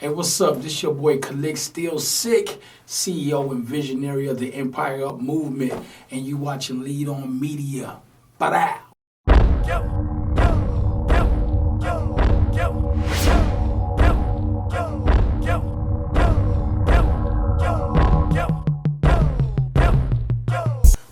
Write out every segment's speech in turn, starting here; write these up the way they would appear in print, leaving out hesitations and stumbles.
Hey, what's up? This your boy Calik, still sick, CEO and visionary of the Empire Up movement, and you watching Lead On Media. Ba-da!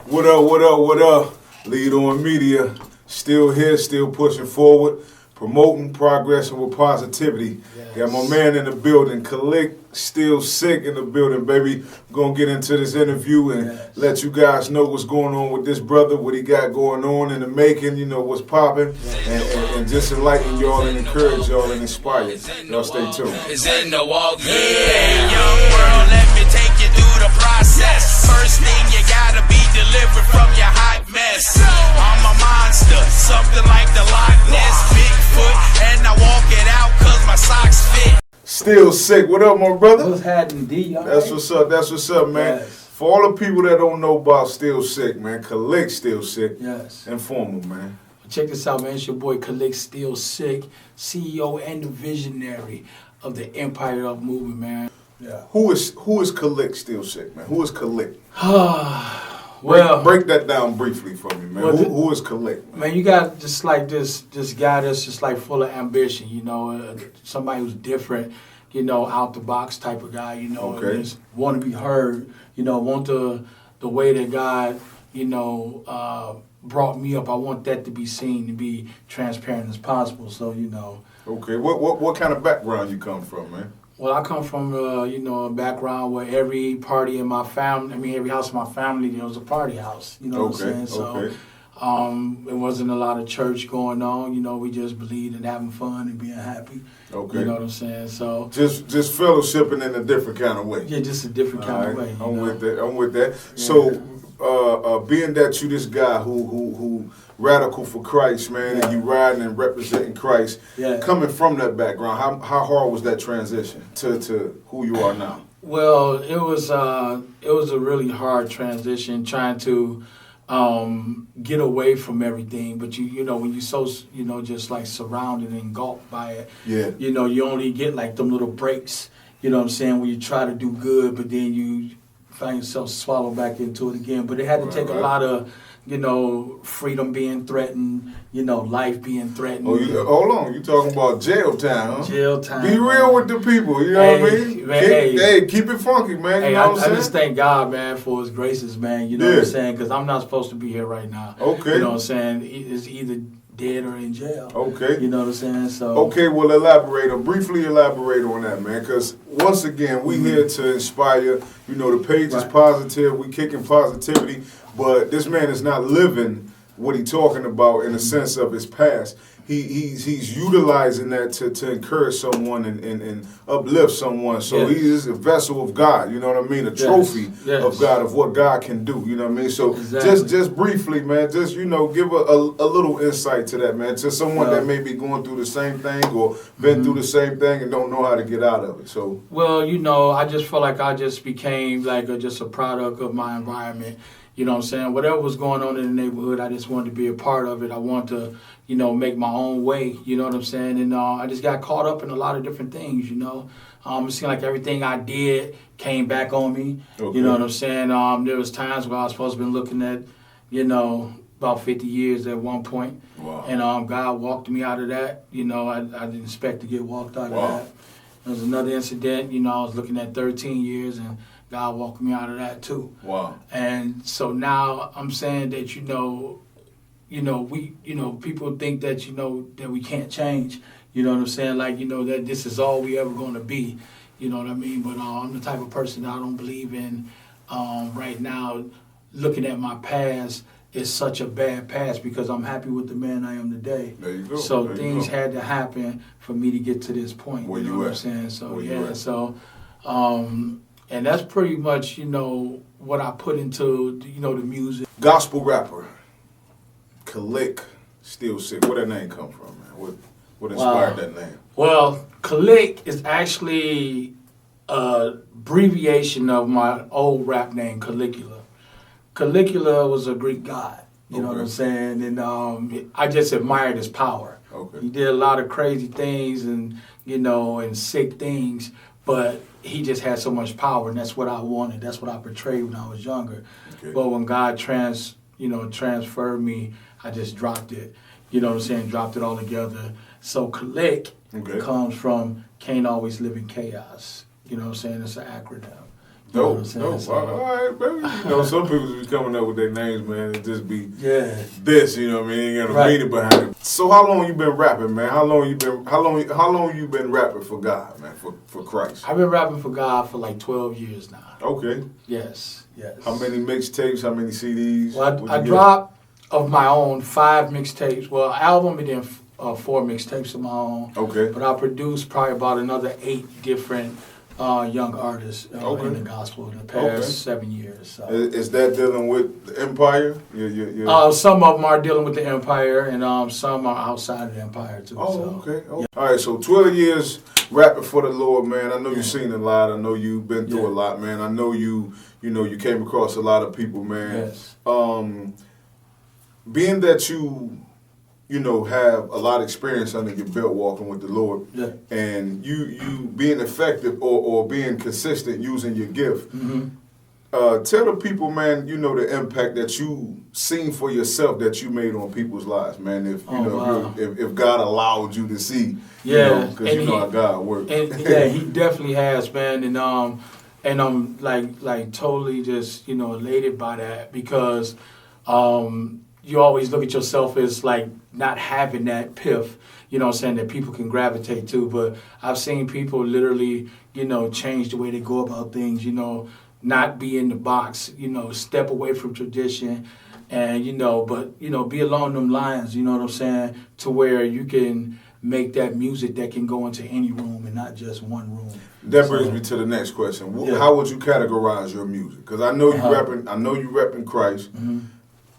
What up, what up, what up? Lead On Media, still here, still pushing forward, promoting, progressing with positivity. Yes. Got my man in the building, Calik, still sick in the building, baby. We're going to get into this interview and let you guys know what's going on with this brother, what he got going on in the making, you know, what's popping, and just enlighten y'all and encourage y'all and inspire you. Y'all stay tuned. It's in the wall, yeah. Young world, let me take you through the process. First thing you gotta be delivered from your hot mess. I'm a monster, something like the Loch Ness, Bigfoot, and I walk it out cause my socks fit. Still sick. What up, my brother? What's happening, D? That's what's up. That's what's up, man. Yes. For all the people that don't know about Still Sick, man, Calik Still Sick. Yes. Inform them, man. Check this out, man. It's your boy Calik, still sick, CEO and the visionary of the Empire Up movement, man. Yeah. Who is Calik Still Sick, man? Who is Calik? Well, break that down briefly for me, man. Well, who is Calik? Man, you got just like this guy that's just like full of ambition, you know, somebody who's different, you know, out the box type of guy, you know, and just want to be heard, you know, want the way that God, you know, brought me up. I want that to be seen, to be transparent as possible. So, you know. Okay, what kind of background you come from, man? Well, I come from, you know, a background where every party in my family, every house in my family, there was a party house. You know what I'm saying? So, it wasn't a lot of church going on. You know, we just believed in having fun and being happy. Okay. You know what I'm saying? So just fellowshipping in a different kind of way. Yeah, just a different kind of way. I'm with that. Yeah. So, being that you this guy who radical for Christ, man, and you riding and representing Christ, coming from that background, how hard was that transition to who you are now? Well, it was a really hard transition trying to get away from everything, but you know when you're so just like surrounded and engulfed by it, you know you only get like them little breaks. You know what I'm saying, when you try to do good, but then you find yourself swallow back into it again. But it had to take a lot of, you know, freedom being threatened, you know, life being threatened. Oh, hold on. You talking about jail time, huh? Jail time. Be real with the people, you know what I mean? Man, keep it funky, man. Hey, you know what I'm saying? I just thank God, man, for his graces, man. You know what I'm saying? Because I'm not supposed to be here right now. Okay. You know what I'm saying? It's either dead or in jail. Okay. You know what I'm saying? So. Okay, well, briefly elaborate on that, man. Because once again, we here to inspire. You know, the page is positive. We kicking positivity. But this man is not living what he's talking about in the sense of his past. He's utilizing that to encourage someone and uplift someone. So he is a vessel of God, you know what I mean? A trophy of God, of what God can do, you know what I mean? So just briefly, man, just, you know, give a little insight to that, man, to someone that may be going through the same thing or been through the same thing and don't know how to get out of it. So, well, you know, I just feel like I just became like just a product of my environment. You know what I'm saying? Whatever was going on in the neighborhood, I just wanted to be a part of it. I wanted to, you know, make my own way. You know what I'm saying? And I just got caught up in a lot of different things, you know. It seemed like everything I did came back on me. Okay. You know what I'm saying? There was times where I was supposed to be looking at, you know, about 50 years at one point. Wow. And God walked me out of that. You know, I didn't expect to get walked out of that. There was another incident, you know, I was looking at 13 years and God walked me out of that too. Wow. And so now I'm saying that, people think that, you know, that we can't change. You know what I'm saying? Like, you know, that this is all we ever going to be. You know what I mean? But I'm the type of person that I don't believe in right now looking at my past is such a bad past because I'm happy with the man I am today. There you go. So things had to happen for me to get to this point. Where you know what I'm saying? So, and that's pretty much, you know, what I put into, you know, the music. Gospel rapper, Calik, Still Sick. Where that name come from, man? What inspired that name? Well, Calik is actually a abbreviation of my old rap name, Caligula. Caligula was a Greek god, you know what I'm saying? And I just admired his power. Okay. He did a lot of crazy things and and sick things, but he just had so much power, and that's what I wanted. That's what I portrayed when I was younger. Okay. But when God transferred me, I just dropped it. You know what I'm saying? Dropped it all together. So Calik comes from Can't Always Live in Chaos. You know what I'm saying? It's an acronym. You know what I'm saying? Dope. All right, baby. Some people be coming up with their names, man. It just be this, you know what I mean? You got a meaning behind it. So how long you been rapping, man? How long you been rapping for God, man? For Christ? I've been rapping for God for like 12 years now. Okay. Yes. How many mixtapes? How many CDs? Well, I dropped of my own 5 mixtapes. Well, album and then 4 mixtapes of my own. Okay. But I produced probably about another 8 different young artists in the gospel in the past 7 years. So. Is that dealing with the Empire? Some of them are dealing with the Empire, and some are outside of the Empire too. Okay. Yeah. All right, so 12 years rapping for the Lord, man. I know you've seen a lot. I know you've been through a lot, man. I know you came across a lot of people, man. Yes. Being that you have a lot of experience under your belt walking with the Lord, and you being effective or being consistent using your gift, tell the people, man, the impact that you seen for yourself that you made on people's lives, man. If God allowed you to see, because you know how God works. And He definitely has, man. And I'm like totally just elated by that, because you always look at yourself as like not having that piff, that people can gravitate to. But I've seen people literally, change the way they go about things, not be in the box, step away from tradition and, be along them lines, you know what I'm saying, to where you can make that music that can go into any room and not just one room. That brings me to the next question. How would you categorize your music? Because I know you repping Christ.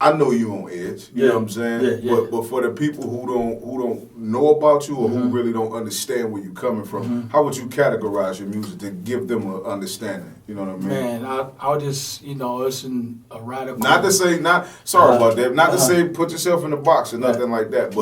I know you on edge, you know what I'm saying? But for the people who don't know about you or who really don't understand where you're coming from, how would you categorize your music to give them an understanding? You know what I mean? Man, I'll just, it's a radical... Not to say, sorry about that, not to say put yourself in a box or nothing like that,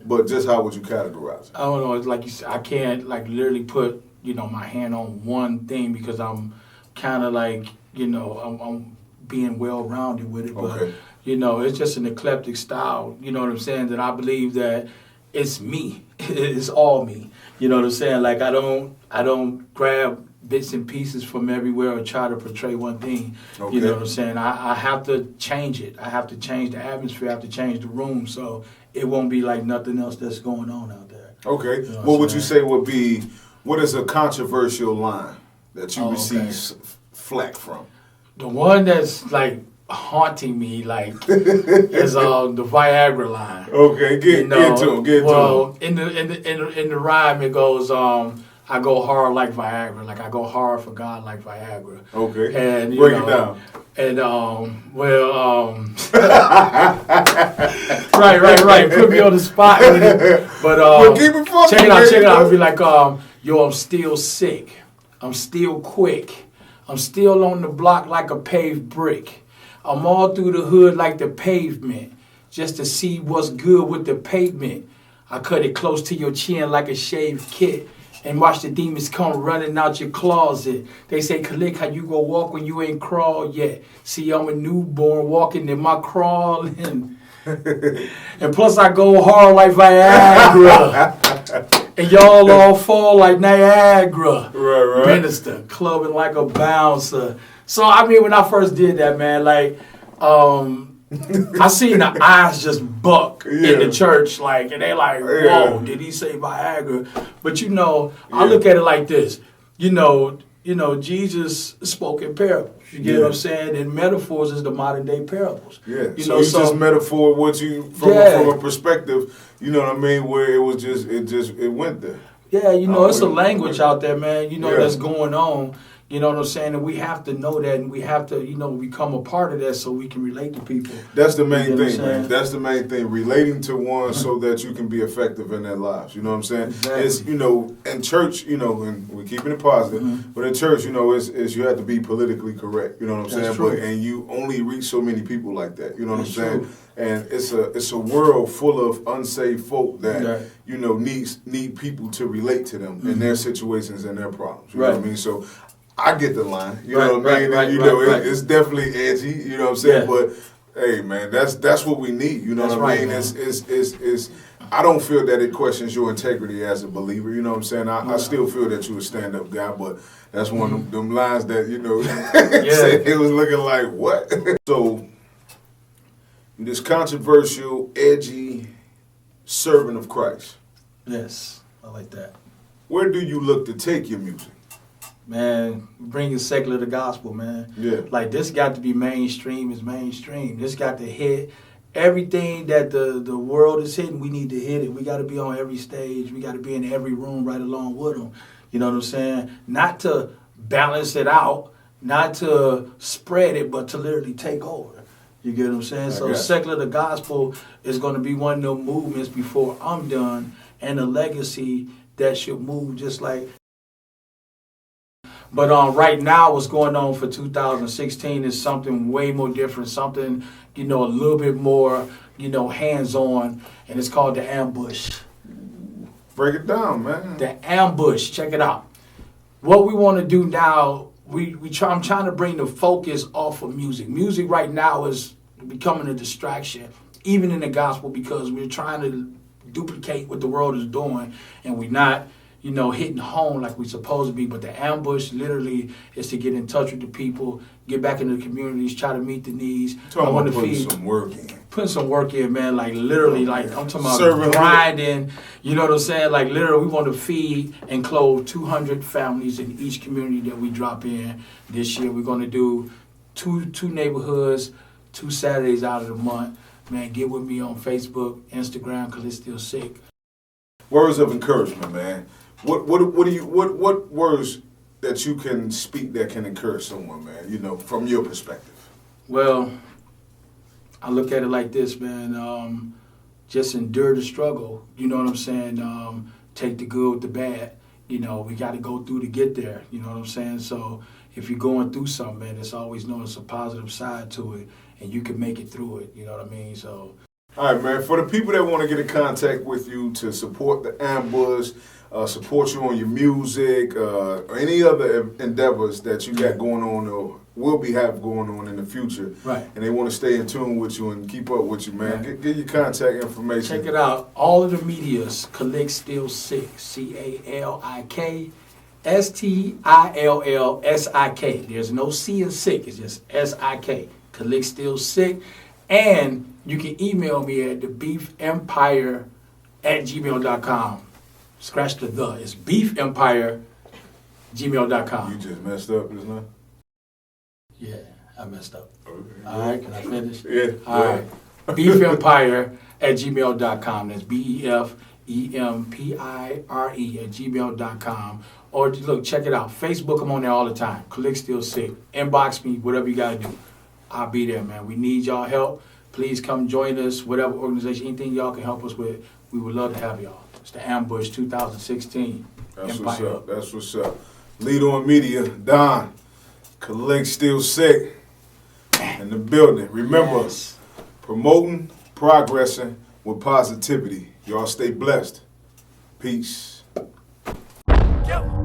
but just how would you categorize it? I don't know, it's like you said, I can't literally put, my hand on one thing, because I'm kind of I'm being well-rounded with it, but... it's just an eclectic style, you know what I'm saying, that I believe that it's me. It's all me. You know what I'm saying? Like I don't grab bits and pieces from everywhere or try to portray one thing. You know what I'm saying? I have to change it. I have to change the atmosphere. I have to change the room, so it won't be like nothing else that's going on out there. Okay. You know what would you say what is a controversial line that you receive flack from? The one that's like haunting me is the Viagra line. Okay, get to him. In the rhyme it goes I go hard like Viagra, like I go hard for God like Viagra. Okay, and break it down. And right. Put me on the spot with it. But keep it funky, check it out. I'll be like, yo, I'm still sick. I'm still quick. I'm still on the block like a paved brick. I'm all through the hood like the pavement, just to see what's good with the pavement. I cut it close to your chin like a shaved kit, and watch the demons come running out your closet. They say, Calik, how you gonna walk when you ain't crawled yet? See, I'm a newborn walking in my crawling. And plus I go hard like Viagra. And y'all all fall like Niagara. Right. Minister, clubbing like a bouncer. So, I mean, when I first did that, man, I seen the eyes just buck in the church, and they like, whoa, did he say Viagra? But, I look at it like this. Jesus spoke in parables. You get what I'm saying? And metaphors is the modern day parables. Yeah. So you just metaphor what you from a perspective, you know what I mean, where it was it went there. Yeah, it's a language out there, man, that's going on. You know what I'm saying? And we have to know that, and we have to, become a part of that so we can relate to people. That's the main You know what thing, I'm man. saying? That's the main thing. Relating to one so that you can be effective in their lives. You know what I'm saying? Exactly. It's, in church, and we're keeping it positive, but in church, it's you have to be politically correct. You know what I'm saying? That's true. And you only reach so many people like that. You know what That's I'm saying? true. And it's a world full of unsaved folk that Right. need people to relate to them in their situations and their problems. You know Right. what I mean? So I get the line. You Right, know what I mean? right, And, right. it's definitely edgy. You know what I'm saying? Yeah. But hey, man, that's what we need. You know That's what I right, mean? man. It's I don't feel that it questions your integrity as a believer. You know what I'm saying? I still feel that you're a stand-up guy, but that's one of them lines that said it was looking like what. So this controversial, edgy servant of Christ. Yes, I like that. Where do you look to take your music? Man, bringing secular to gospel, man. Yeah. Like, this got to be mainstream is mainstream. This got to hit everything that the world is hitting. We need to hit it. We got to be on every stage. We got to be in every room right along with them. You know what I'm saying? Not to balance it out, not to spread it, but to literally take over. You get what I'm saying? So secular to gospel is going to be one of those movements before I'm done, and a legacy that should move just like. But right now, what's going on for 2016 is something way more different, something, a little bit more, hands-on, and it's called The Ambush. Break it down, man. The Ambush, check it out. What we want to do now, I'm trying to bring the focus off of music. Music right now is becoming a distraction, even in the gospel, because we're trying to duplicate what the world is doing, and we're not hitting home like we're supposed to be. But the ambush literally is to get in touch with the people, get back into the communities, try to meet the needs. Talking about putting some work in. Putting some work in, man. Like, literally, like, I'm talking about Serving grinding. You know what I'm saying? Like, literally, we want to feed and clothe 200 families in each community that we drop in this year. We're going to do two neighborhoods, 2 Saturdays out of the month. Man, get with me on Facebook, Instagram, because it's still sick. Words of encouragement, man. What words that you can speak that can encourage someone, man, from your perspective? Well, I look at it like this, man. Just endure the struggle. You know what I'm saying? Take the good with the bad. We got to go through to get there. You know what I'm saying? So if you're going through something, man, it's always known as a positive side to it, and you can make it through it. You know what I mean? So. All right, man. For the people that want to get in contact with you to support the Ambush, support you on your music, or any other endeavors that you got going on or will have going on in the future, Right. And they want to stay in tune with you and keep up with you, man, Right. get your contact information. Check it out. All of the medias, Calik Still Sick, CALIK, STILLSIK. There's no C in sick, it's just SIK. Calik Still Sick. And you can email me at thebeefempire@gmail.com. Scratch the. It's beefempire@gmail.com. You just messed up just now? Yeah, I messed up. Okay. All right, can I finish? Yeah. All right. Beefempire@gmail.com. That's BEFEMPIRE@gmail.com. Or look, check it out. Facebook, I'm on there all the time. Calik Still Sick. Inbox me, whatever you got to do. I'll be there, man. We need y'all help. Please come join us, whatever organization, anything y'all can help us with. We would love to have y'all. It's the Ambush 2016. That's Empire. what's up. That's what's up. Lead on Media, Don, Calik Still Sick, in the building. Remember, Yes. promoting, progressing with positivity. Y'all stay blessed. Peace. Yo.